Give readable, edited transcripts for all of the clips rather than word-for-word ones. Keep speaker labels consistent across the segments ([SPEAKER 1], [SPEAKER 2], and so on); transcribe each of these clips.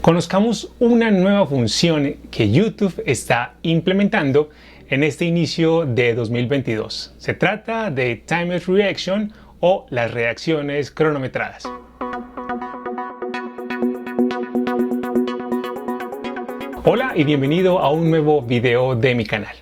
[SPEAKER 1] Conozcamos una nueva función que YouTube está implementando en este inicio de 2022. Se trata de Timed Reaction o las reacciones cronometradas. Hola y bienvenido a un nuevo video de mi canal.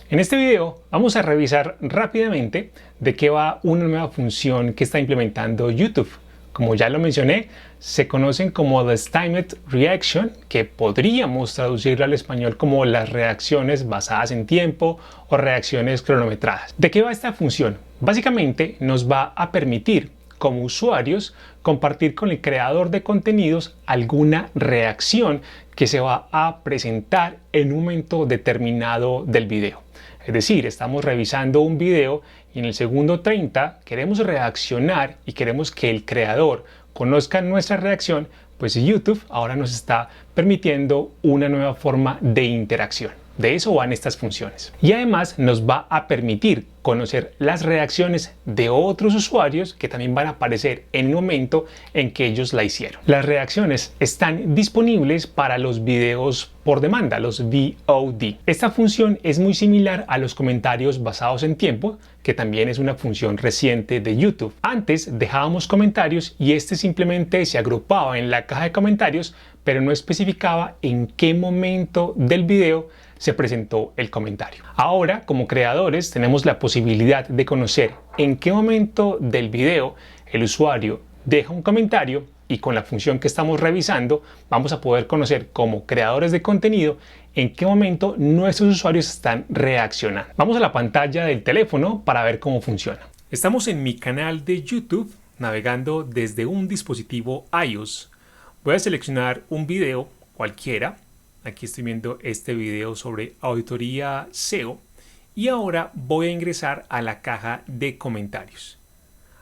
[SPEAKER 1] En este video vamos a revisar rápidamente de qué va una nueva función que está implementando YouTube. Como ya lo mencioné, se conocen como las Timed Reaction, que podríamos traducirlo al español como las reacciones basadas en tiempo o reacciones cronometradas. ¿De qué va esta función? Básicamente nos va a permitir, como usuarios, compartir con el creador de contenidos alguna reacción que se va a presentar en un momento determinado del video. Es decir, estamos revisando un video y en el segundo 30 queremos reaccionar y queremos que el creador conozca nuestra reacción, pues YouTube ahora nos está permitiendo una nueva forma de interacción. De eso van estas funciones. Y además nos va a permitir conocer las reacciones de otros usuarios que también van a aparecer en el momento en que ellos la hicieron. Las reacciones están disponibles para los videos por demanda, los VOD. Esta función es muy similar a los comentarios basados en tiempo, que también es una función reciente de YouTube. Antes dejábamos comentarios y este simplemente se agrupaba en la caja de comentarios, pero no especificaba en qué momento del video se presentó el comentario. Ahora, como creadores, tenemos la posibilidad de conocer en qué momento del video el usuario deja un comentario y con la función que estamos revisando vamos a poder conocer como creadores de contenido en qué momento nuestros usuarios están reaccionando. Vamos a la pantalla del teléfono para ver cómo funciona. Estamos en mi canal de YouTube navegando desde un dispositivo iOS. Voy a seleccionar un video cualquiera. Aquí estoy viendo este video sobre auditoría SEO y ahora voy a ingresar a la caja de comentarios.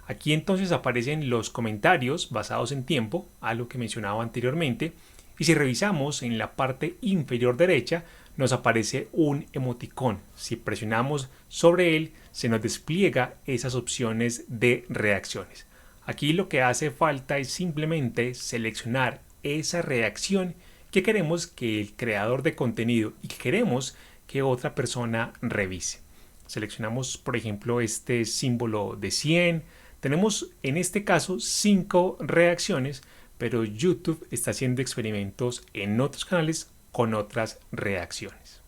[SPEAKER 1] Aquí entonces aparecen los comentarios basados en tiempo, algo que mencionaba anteriormente, y si revisamos en la parte inferior derecha nos aparece un emoticón. Si presionamos sobre él se nos despliega esas opciones de reacciones. Aquí lo que hace falta es simplemente seleccionar esa reacción que queremos que el creador de contenido y que queremos que otra persona revise. Seleccionamos, por ejemplo, este símbolo de 100. Tenemos en este caso 5 reacciones, pero YouTube está haciendo experimentos en otros canales con otras reacciones.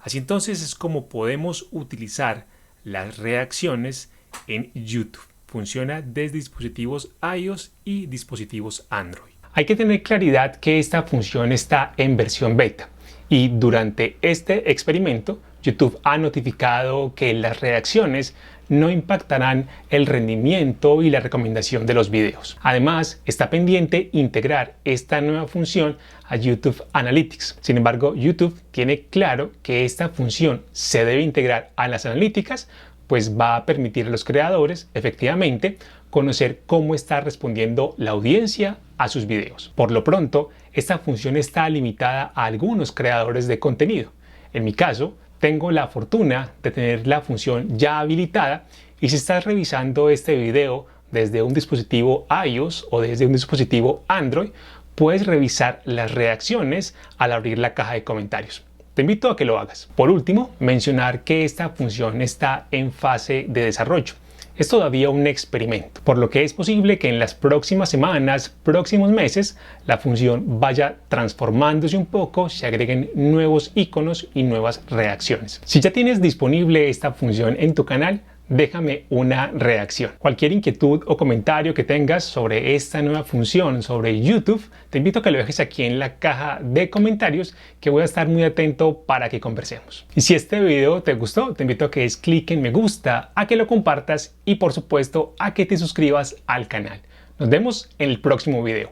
[SPEAKER 1] Así entonces es como podemos utilizar las reacciones en YouTube. Funciona desde dispositivos iOS y dispositivos Android. Hay que tener claridad que esta función está en versión beta y durante este experimento YouTube ha notificado que las reacciones no impactarán el rendimiento y la recomendación de los videos. Además, está pendiente integrar esta nueva función a YouTube Analytics. Sin embargo, YouTube tiene claro que esta función se debe integrar a las analíticas, pues va a permitir a los creadores, efectivamente, conocer cómo está respondiendo la audiencia a sus videos. Por lo pronto, esta función está limitada a algunos creadores de contenido. En mi caso, tengo la fortuna de tener la función ya habilitada y si estás revisando este video desde un dispositivo iOS o desde un dispositivo Android, puedes revisar las reacciones al abrir la caja de comentarios. Te invito a que lo hagas. Por último, mencionar que esta función está en fase de desarrollo. Es todavía un experimento, por lo que es posible que en las próximas semanas, próximos meses, la función vaya transformándose un poco, se agreguen nuevos iconos y nuevas reacciones. Si ya tienes disponible esta función en tu canal, déjame una reacción. Cualquier inquietud o comentario que tengas sobre esta nueva función sobre YouTube, te invito a que lo dejes aquí en la caja de comentarios, que voy a estar muy atento para que conversemos. Y si este video te gustó, te invito a que des clic en me gusta, a que lo compartas y por supuesto a que te suscribas al canal. Nos vemos en el próximo video.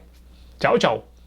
[SPEAKER 1] Chao, chao.